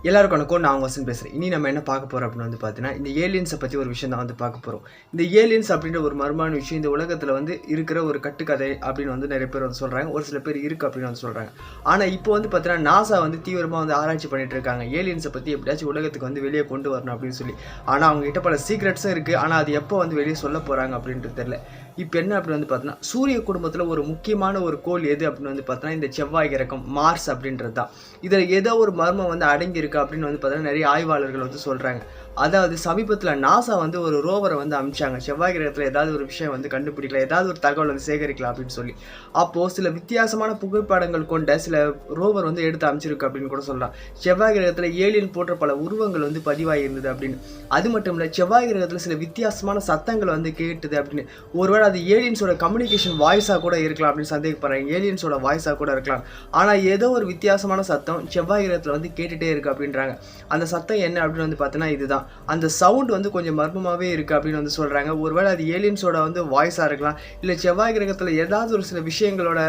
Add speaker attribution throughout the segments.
Speaker 1: எல்லாருக்கும் வணக்கம். நான் வசந்த் பேசுகிறேன். இனி நம்ம என்ன பார்க்க போகிறோம் அப்படின்னு பார்த்தீங்கன்னா, இந்த ஏலியன்ஸை பற்றி ஒரு விஷயம் தான் பார்க்க போகிறோம். இந்த ஏலியன்ஸ் அப்படின்ற ஒரு மர்மமான விஷயம் இந்த உலகத்தில் இருக்கிற ஒரு கட்டுக்கதை அப்படின்னு நிறைய பேர் சொல்கிறாங்க. ஒரு சில பேர் இருக்குது அப்படின்னு சொல்கிறாங்க. ஆனால் இப்போ பார்த்தீங்கன்னா நாசா தீவிரமாக ஆராய்ச்சி பண்ணிட்டு இருக்காங்க. ஏலியன்ஸை பற்றி எப்படியாச்சும் உலகத்துக்கு வெளியே கொண்டு வரணும் அப்படின்னு சொல்லி. ஆனால் அவங்ககிட்ட பல சீக்ரெட்ஸும் இருக்குது. ஆனால் அது எப்போ வெளியே சொல்ல போகிறாங்க அப்படின்றது தெரியல. இப்போ என்ன அப்படின்னு பார்த்தீங்கன்னா, சூரிய குடும்பத்தில் ஒரு முக்கியமான ஒரு கோள் எது அப்படின்னு பார்த்தீங்கன்னா இந்த செவ்வாய் கிரகம், மார்ஸ் அப்படின்றது தான். இதில் ஏதோ ஒரு மர்மம் அடங்கி இருக்கு அப்படின்னு பார்த்தீங்கன்னா நிறைய ஆய்வாளர்கள் சொல்கிறாங்க. அதாவது சமீபத்தில் நாசா ஒரு ரோவரை அனுப்பிச்சாங்க. செவ்வாய் கிரகத்தில் ஏதாவது ஒரு விஷயம் கண்டுபிடிக்கலாம், ஏதாவது ஒரு தகவல் சேகரிக்கலாம் அப்படின்னு சொல்லி. அப்போது சில வித்தியாசமான புகைப்படங்கள் கொண்ட சில ரோவர் எடுத்து அமைச்சிருக்கு அப்படின்னு கூட சொல்லலாம். செவ்வாய் கிரகத்தில் ஏலியன் போன்ற பல உருவங்கள் பதிவாகி இருந்தது அப்படின்னு. அது மட்டும் இல்லை, செவ்வாய் கிரகத்தில் சில வித்தியாசமான சத்தங்கள் கேட்டுது அப்படின்னு. ஒருவேளை அது ஏலியன்ஸோட கம்யூனிகேஷன் வாய்ஸாக கூட இருக்கலாம் அப்படின்னு சந்தேகப்படுறாங்க. ஏலியன்ஸோட வாய்ஸாக கூட இருக்கலாம். ஆனால் ஏதோ ஒரு வித்தியாசமான சத்தம் செவ்வாய் கிரகத்தில் கேட்டுகிட்டே இருக்குது அப்படின்றாங்க. அந்த சத்தம் என்ன அப்படின்னு பார்த்தீங்கன்னா இதுதான். அந்த சவுண்ட் கொஞ்சம் மர்மமாகவே இருக்குது அப்படின்னு சொல்கிறாங்க. ஒருவேளை அது ஏலியன்ஸோட வாய்ஸாக இருக்கலாம், இல்லை செவ்வாய் கிரகத்தில் ஏதாவது ஒரு சில விஷயங்களோட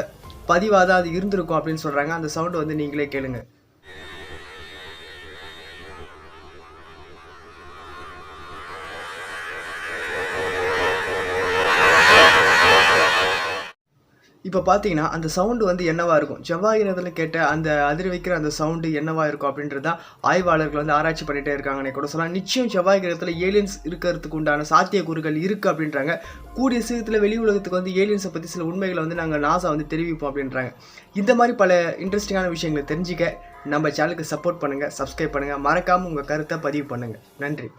Speaker 1: பதிவாக தான் அது இருந்திருக்கும் அப்படின்னு சொல்கிறாங்க. அந்த சவுண்டு நீங்களே கேளுங்க. இப்போ பார்த்தீங்கன்னா அந்த சவுண்டு என்னவா இருக்கும், செவ்வாய் கிரகத்தில் கேட்ட அந்த அதிர வைக்கிற அந்த சவுண்டு என்னவா இருக்கும் அப்படின்றது தான் ஆய்வாளர்கள் ஆராய்ச்சி பண்ணிகிட்டே இருக்காங்கன்னு கூட சொல்லலாம். நிச்சயம் செவ்வாய் கிரகத்தில் ஏலியன்ஸ் இருக்கிறதுக்கு உண்டான சாத்தியக்கூறுகள் இருக்குது அப்படின்றாங்க. கூடிய சீக்கிரத்தில் வெளி உலகத்துக்கு ஏலியன்ஸை பற்றி சில உண்மைகளை நாங்கள் நாசா தெரிவிப்போம் அப்படின்றாங்க. இந்த மாதிரி பல இன்ட்ரெஸ்டிங்கான விஷயங்களை தெரிஞ்சுக்க நம்ம சேனலுக்கு சப்போர்ட் பண்ணுங்கள், சப்ஸ்கிரைப் பண்ணுங்கள், மறக்காமல் உங்கள் கருத்தை பதிவு பண்ணுங்கள். நன்றி.